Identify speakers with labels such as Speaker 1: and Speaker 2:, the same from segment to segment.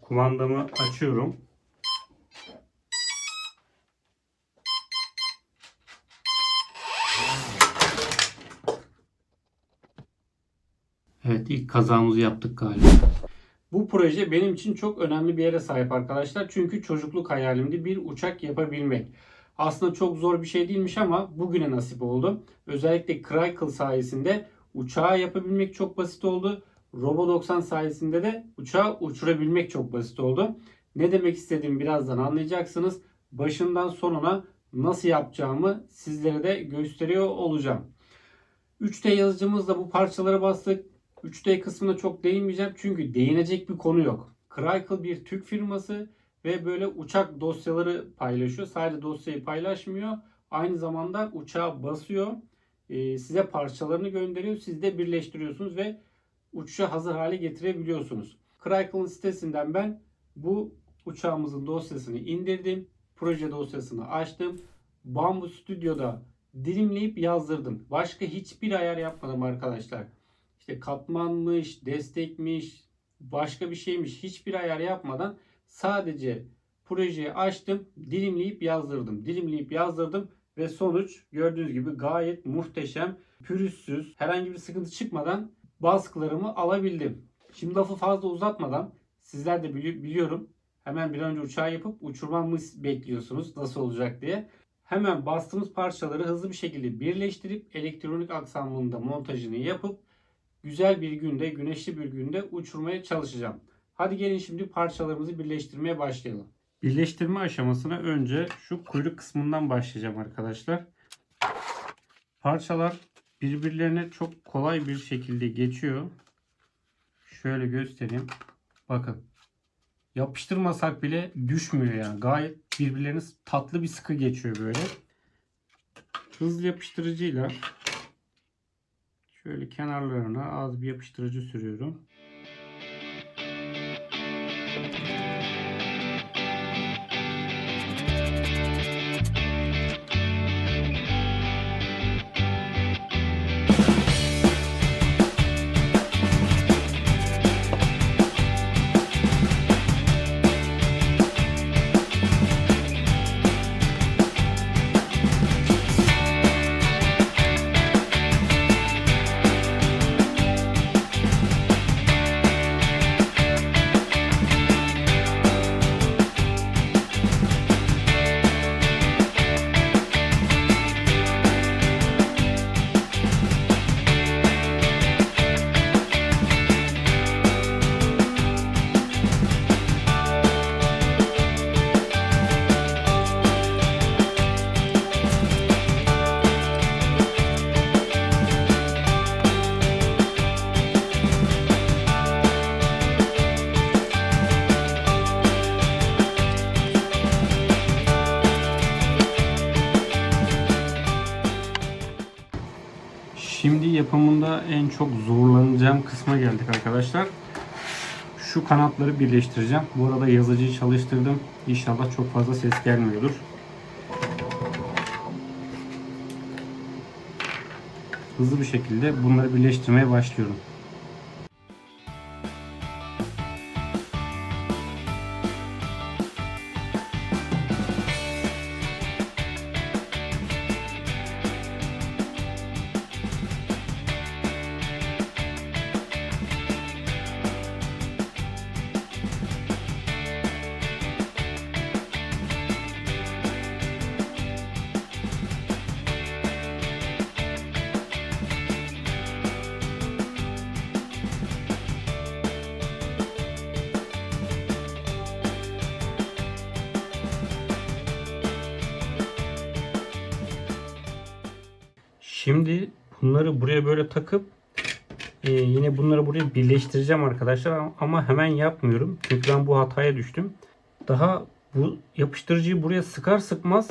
Speaker 1: Kumandamı açıyorum. Evet, ilk kazamızı yaptık galiba. Bu proje benim için çok önemli bir yere sahip arkadaşlar. Çünkü çocukluk hayalimdi bir uçak yapabilmek. Aslında çok zor bir şey değilmiş ama bugüne nasip oldu. Özellikle Crackle sayesinde uçağı yapabilmek çok basit oldu. Robo 90 sayesinde de uçağı uçurabilmek çok basit oldu. Ne demek istediğimi birazdan anlayacaksınız. Başından sonuna nasıl yapacağımı sizlere de gösteriyor olacağım. 3D yazıcımızla bu parçalara bastık. 3D kısmına çok değinmeyeceğim çünkü değinecek bir konu yok. Crackle bir Türk firması ve böyle uçak dosyaları paylaşıyor. Sadece dosyayı paylaşmıyor. Aynı zamanda uçağa basıyor. Size parçalarını gönderiyor. Siz de birleştiriyorsunuz ve uçuşa hazır hale getirebiliyorsunuz. Crackle'ın sitesinden ben bu uçağımızın dosyasını indirdim. Proje dosyasını açtım. Bambu Studio'da dilimleyip yazdırdım. Başka hiçbir ayar yapmadım arkadaşlar. İşte katmanmış, destekmiş, başka bir şeymiş, hiçbir ayar yapmadan sadece projeyi açtım, dilimleyip yazdırdım. Dilimleyip yazdırdım ve sonuç gördüğünüz gibi gayet muhteşem, pürüzsüz, herhangi bir sıkıntı çıkmadan baskılarımı alabildim. Şimdi lafı fazla uzatmadan, sizler de biliyorum, hemen bir an önce uçağı yapıp uçurmamı bekliyorsunuz nasıl olacak diye. Hemen bastığımız parçaları hızlı bir şekilde birleştirip elektronik aksamında montajını yapıp güzel bir günde, güneşli bir günde uçurmaya çalışacağım. Hadi gelin şimdi parçalarımızı birleştirmeye başlayalım. Birleştirme aşamasına önce şu kuyruk kısmından başlayacağım arkadaşlar. Parçalar birbirlerine çok kolay bir şekilde geçiyor. Şöyle göstereyim. Bakın. Yapıştırmasak bile düşmüyor yani. Gayet birbirlerine tatlı bir sıkı geçiyor böyle. Hızlı yapıştırıcıyla şöyle kenarlarına az bir yapıştırıcı sürüyorum. Şimdi yapımında en çok zorlanacağım kısma geldik arkadaşlar. Şu kanatları birleştireceğim. Bu arada yazıcıyı çalıştırdım. İnşallah çok fazla ses gelmiyordur. Hızlı bir şekilde bunları birleştirmeye başlıyorum. Şimdi bunları buraya böyle takıp yine bunları buraya birleştireceğim arkadaşlar ama hemen yapmıyorum. Çünkü ben bu hataya düştüm. Daha bu yapıştırıcıyı buraya sıkar sıkmaz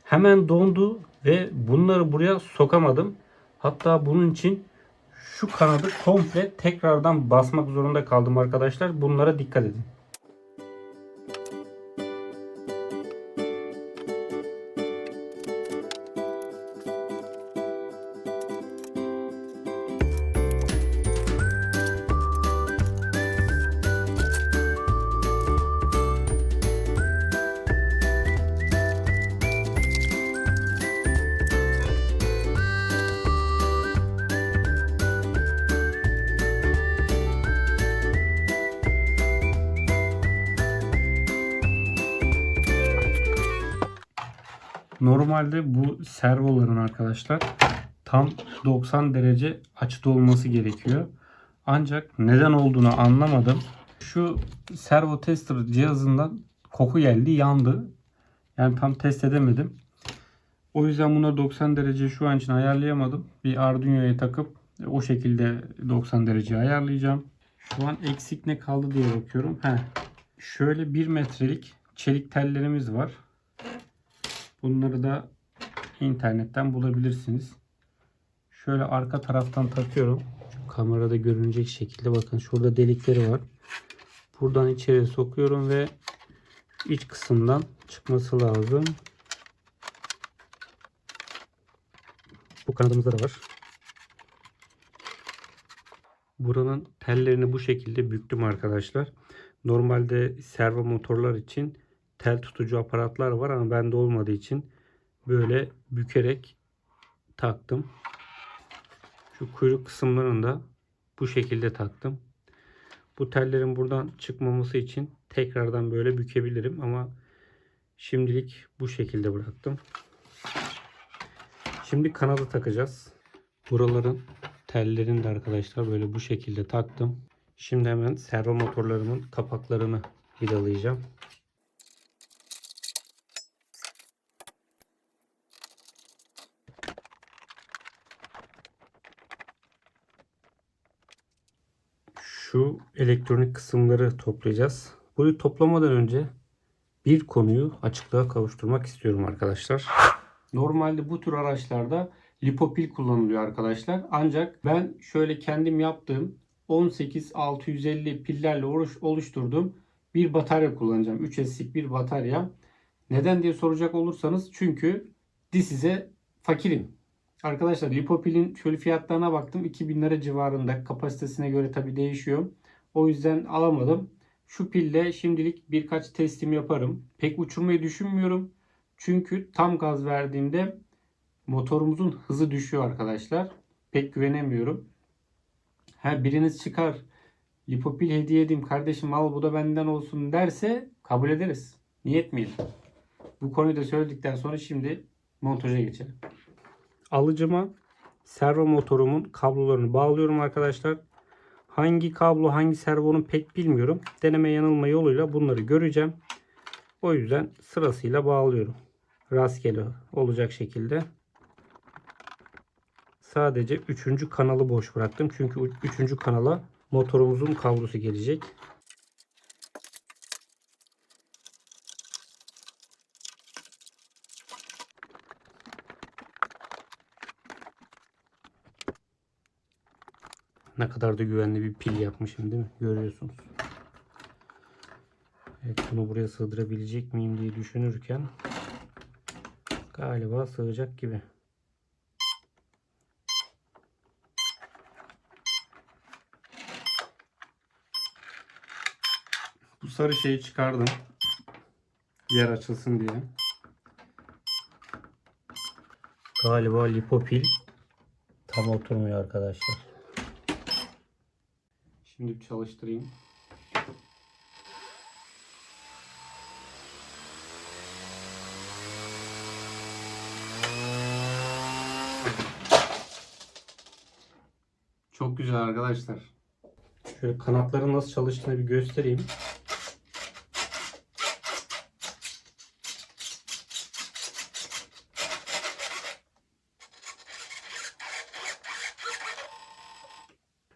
Speaker 1: hemen dondu ve bunları buraya sokamadım. Hatta bunun için şu kanadı komple tekrardan basmak zorunda kaldım arkadaşlar. Bunlara dikkat edin. Normalde bu servoların arkadaşlar tam 90 derece açıda olması gerekiyor. Ancak neden olduğunu anlamadım. Şu servo tester cihazından koku geldi, yandı. Yani tam test edemedim. O yüzden bunları 90 derece şu an için ayarlayamadım. Bir Arduino'ya takıp o şekilde 90 derece ayarlayacağım. Şu an eksik ne kaldı diye bakıyorum. Şöyle 1 metrelik çelik tellerimiz var. Bunları da internetten bulabilirsiniz. Şöyle arka taraftan takıyorum. Kamerada görünecek şekilde bakın şurada delikleri var. Buradan içeri sokuyorum ve iç kısımdan çıkması lazım. Bu kanadımızda da var. Buranın tellerini bu şekilde büktüm arkadaşlar. Normalde servo motorlar için tel tutucu aparatlar var ama bende olmadığı için böyle bükerek taktım. Şu kuyruk kısımlarını da bu şekilde taktım. Bu tellerin buradan çıkmaması için tekrardan böyle bükebilirim ama şimdilik bu şekilde bıraktım. Şimdi kanadı takacağız. Buraların tellerini de arkadaşlar böyle bu şekilde taktım. Şimdi hemen servo motorlarımın kapaklarını vidalayacağım. Şu elektronik kısımları toplayacağız. Bunu toplamadan önce bir konuyu açıklığa kavuşturmak istiyorum arkadaşlar. Normalde bu tür araçlarda lipopil kullanılıyor arkadaşlar. Ancak ben şöyle kendim yaptığım 18650 pillerle oluşturduğum bir batarya kullanacağım. 3S'lik bir batarya. Neden diye soracak olursanız çünkü size fakirim. Arkadaşlar lipopilin şöyle fiyatlarına baktım. 2000 lira civarında. Kapasitesine göre tabi değişiyor. O yüzden alamadım. Şu pille şimdilik birkaç testim yaparım. Pek uçurmayı düşünmüyorum. Çünkü tam gaz verdiğimde motorumuzun hızı düşüyor arkadaşlar. Pek güvenemiyorum. Biriniz çıkar lipopil hediye edeyim kardeşim al bu da benden olsun derse kabul ederiz. Niye etmeyelim? Bu konuyu da söyledikten sonra şimdi montaja geçelim. Alıcıma servo motorumun kablolarını bağlıyorum arkadaşlar. Hangi kablo hangi servonun pek bilmiyorum. Deneme yanılma yoluyla bunları göreceğim. O yüzden sırasıyla bağlıyorum. Rastgele olacak şekilde. Sadece 3. kanalı boş bıraktım. Çünkü 3. kanala motorumuzun kablosu gelecek. Ne kadar da güvenli bir pil yapmışım değil mi? Görüyorsunuz. Evet, bunu buraya sığdırabilecek miyim diye düşünürken galiba sığacak gibi. Bu sarı şeyi çıkardım. Yer açılsın diye. Galiba lipopil tam oturmuyor arkadaşlar. Şimdi çalıştırayım. Çok güzel arkadaşlar. Şöyle kanatların nasıl çalıştığını bir göstereyim.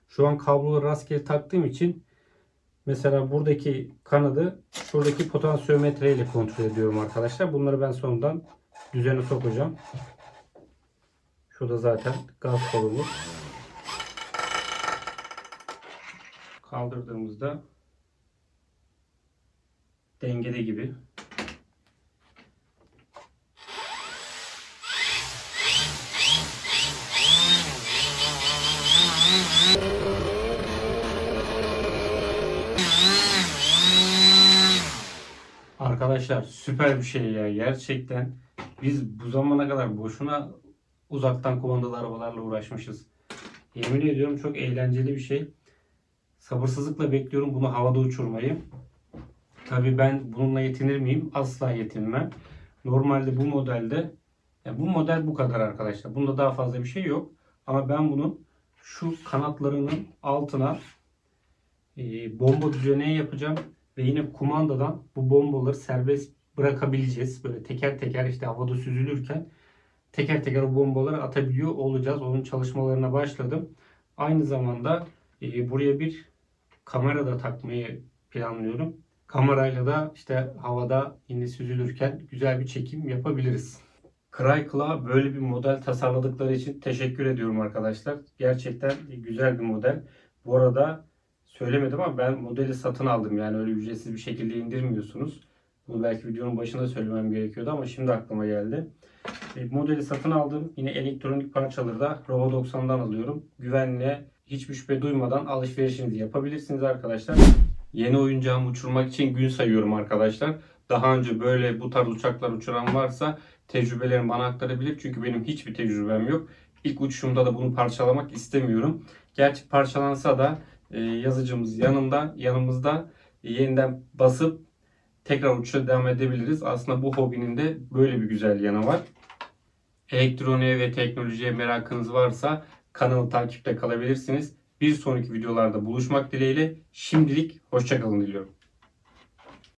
Speaker 1: Şu an kabloları rastgele taktığım için mesela buradaki kanadı şuradaki potansiyometre ile kontrol ediyorum arkadaşlar. Bunları ben sonradan düzene sokacağım. Şurada zaten gaz kolumuz. Kaldırdığımızda dengede gibi. Arkadaşlar süper bir şey ya gerçekten. Biz bu zamana kadar boşuna uzaktan kumandalı arabalarla uğraşmışız. Yemin ediyorum çok eğlenceli bir şey. Sabırsızlıkla bekliyorum bunu havada uçurmayı. Tabii ben bununla yetinir miyim? Asla yetinmem. Normalde bu modelde, yani bu model bu kadar arkadaşlar. Bunda daha fazla bir şey yok. Ama ben bunu şu kanatlarının altına bomba düzeneği yapacağım. Ve yine kumandadan bu bombaları serbest bırakabileceğiz. Böyle teker teker işte havada süzülürken teker teker o bombaları atabiliyor olacağız. Onun çalışmalarına başladım. Aynı zamanda buraya bir kamera da takmayı planlıyorum. Kamerayla da işte havada yine süzülürken güzel bir çekim yapabiliriz. Crycla böyle bir model tasarladıkları için teşekkür ediyorum arkadaşlar. Gerçekten güzel bir model. Bu arada söylemedim ama ben modeli satın aldım. Yani öyle ücretsiz bir şekilde indirmiyorsunuz. Bunu belki videonun başında söylemem gerekiyordu ama şimdi aklıma geldi. Modeli satın aldım. Yine elektronik parçaları da Robo 90'dan alıyorum. Güvenle, hiçbir şüphe duymadan alışverişinizi yapabilirsiniz arkadaşlar. Yeni oyuncağımı uçurmak için gün sayıyorum arkadaşlar. Daha önce böyle bu tarz uçaklar uçuran varsa tecrübelerini bana aktarabilir. Çünkü benim hiçbir tecrübem yok. İlk uçuşumda da bunu parçalamak istemiyorum. Gerçi parçalansa da yazıcımız yanımızda yeniden basıp tekrar uçuşa devam edebiliriz. Aslında bu hobinin de böyle bir güzel yanı var. Elektroniğe ve teknolojiye merakınız varsa kanalı takipte kalabilirsiniz. Bir sonraki videolarda buluşmak dileğiyle şimdilik hoşça kalın diliyorum.